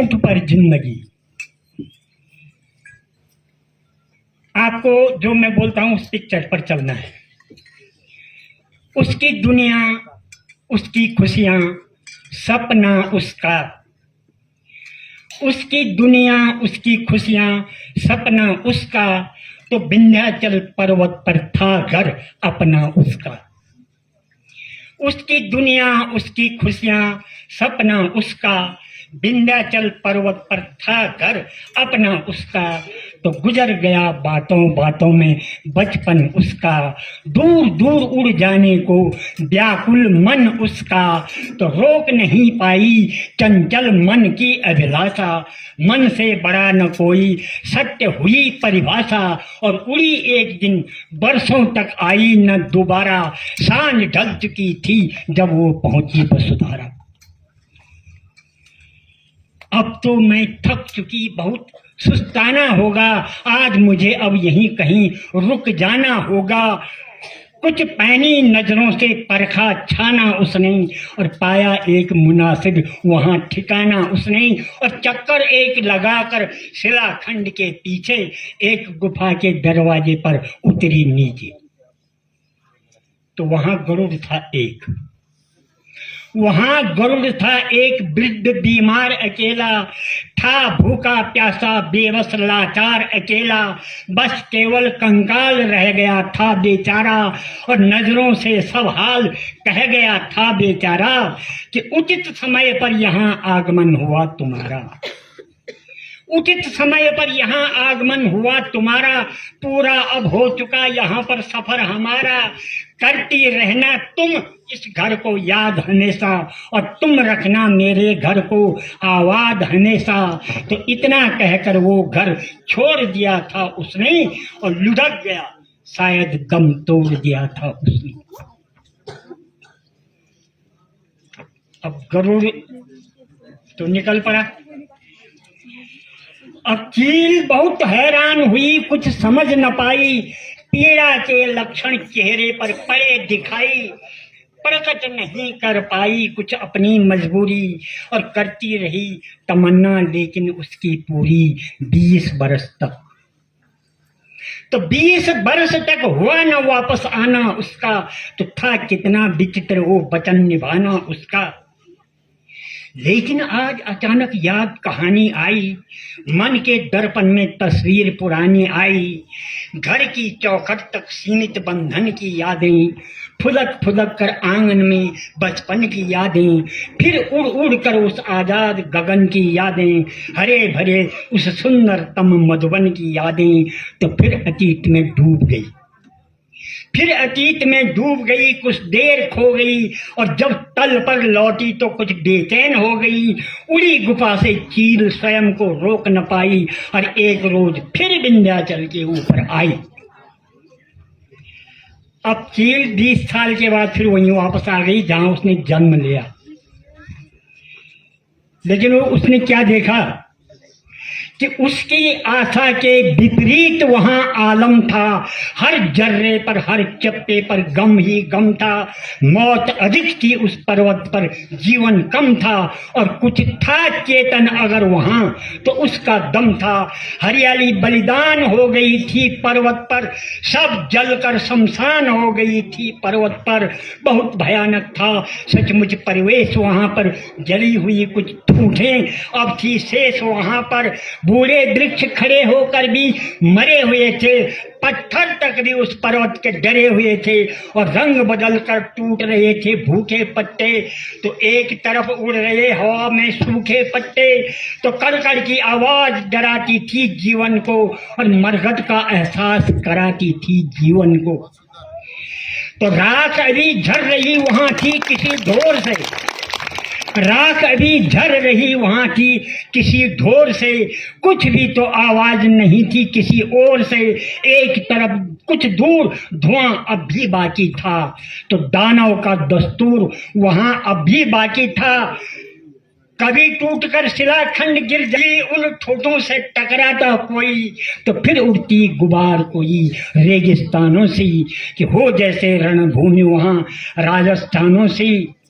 ऊंट पर जिंदगी। आपको जो मैं बोलता हूं उस पिक्चर पर चलना है। उसकी दुनिया, उसकी खुशियां, सपना उसका। उसकी दुनिया, उसकी खुशियां, सपना उसका। तो विंध्याचल पर्वत पर था घर अपना उसका। उसकी दुनिया, उसकी खुशियां, सपना उसका। विंध्याचल पर्वत पर था घर अपना उसका। तो गुजर गया बातों बातों में बचपन उसका। दूर दूर उड़ जाने को व्याकुल मन उसका। तो रोक नहीं पाई चंचल मन की अभिलाषा। मन से बड़ा न कोई सत्य हुई परिभाषा। और उड़ी एक दिन बरसों तक आई न दोबारा। सांझ ढल चुकी थी जब वो पहुंची वसुधारा। अब तो मैं थक चुकी, बहुत सुस्ताना होगा। आज मुझे अब यहीं कहीं रुक जाना होगा। कुछ पैनी नजरों से परखा छाना उसने। और पाया एक मुनासिब वहां ठिकाना उसने। और चक्कर एक लगाकर शिलाखंड के पीछे एक गुफा के दरवाजे पर उतरी नीचे। तो वहां गरुड़ था एक। वहां गरुड़ था एक वृद्ध बीमार अकेला। था भूखा प्यासा बेबस लाचार अकेला। बस केवल कंकाल रह गया था बेचारा। और नजरों से सब हाल कह गया था बेचारा। कि उचित समय पर यहाँ आगमन हुआ तुम्हारा। उचित समय पर यहाँ आगमन हुआ तुम्हारा। पूरा अब हो चुका यहाँ पर सफर हमारा। करती रहना तुम इस घर को याद हमेशा। और तुम रखना मेरे घर को आबाद हमेशा। तो इतना कहकर वो घर छोड़ दिया था उसने। और लुढ़क गया, शायद दम तोड़ दिया था उसने। अब गरुड़ तो निकल पड़ा। अब चील बहुत हैरान हुई, कुछ समझ न पाई। पीड़ा के लक्षण चेहरे पर पड़े दिखाई। प्रकट नहीं कर पाई कुछ अपनी मजबूरी। और करती रही तमन्ना लेकिन उसकी पूरी 20 बरस तक। तो 20 बरस तक हुआ न वापस आना उसका। तो था कितना विचित्र वो वचन निभाना उसका। लेकिन आज अचानक याद कहानी आई। मन के दर्पण में तस्वीर पुरानी आई। घर की चौखट तक सीमित बंधन की यादें। फुदक फुदक कर आंगन में बचपन की यादें। फिर उड़ उड़ कर उस आजाद गगन की यादें। हरे भरे उस सुंदरतम मधुबन की यादें। तो फिर अतीत में डूब गई। फिर अतीत में डूब गई, कुछ देर खो गई। और जब तल पर लौटी तो कुछ बेचैन हो गई। उड़ी गुफा से चील स्वयं को रोक न पाई। और एक रोज फिर विंध्याचल के ऊपर आई। अब चील 20 साल के बाद फिर वहीं वापस आ गई जहां उसने जन्म लिया। लेकिन उसने क्या देखा कि उसकी आशा के विपरीत वहां आलम था। हर जर्रे पर, हर चप्पे पर गम ही गम था। मौत अधिक थी उस पर्वत पर, जीवन कम था। और कुछ था चेतन अगर वहां तो उसका दम था। हरियाली बलिदान हो गई थी पर्वत पर। सब जलकर शमशान हो गई थी पर्वत पर। बहुत भयानक था सचमुच परिवेश वहां पर। जली हुई कुछ ठूठें अब थी शेष वहां पर। बूढ़े वृक्ष खड़े होकर भी मरे हुए थे। पत्थर तक भी उस पर्वत के डरे हुए थे। और रंग बदल कर टूट रहे थे भूखे पत्ते। तो एक तरफ उड़ रहे हवा में सूखे पत्ते। तो कड़कड़ की आवाज डराती थी जीवन को। और मरगत का एहसास कराती थी जीवन को। तो राख अभी झर रही वहां थी किसी ढोर से। राख अभी झर रही वहां थी किसी ढोर से। कुछ भी तो आवाज नहीं थी किसी ओर से। एक तरफ कुछ दूर धुआं अब भी बाकी था। तो दानव का दस्तूर वहां अब भी बाकी था। कभी टूटकर शिलाखंड गिर जाए, उन ठोठों से टकराता कोई। तो फिर उड़ती गुबार कोई रेगिस्तानों से। कि हो जैसे रणभूमि वहां राजस्थानों से।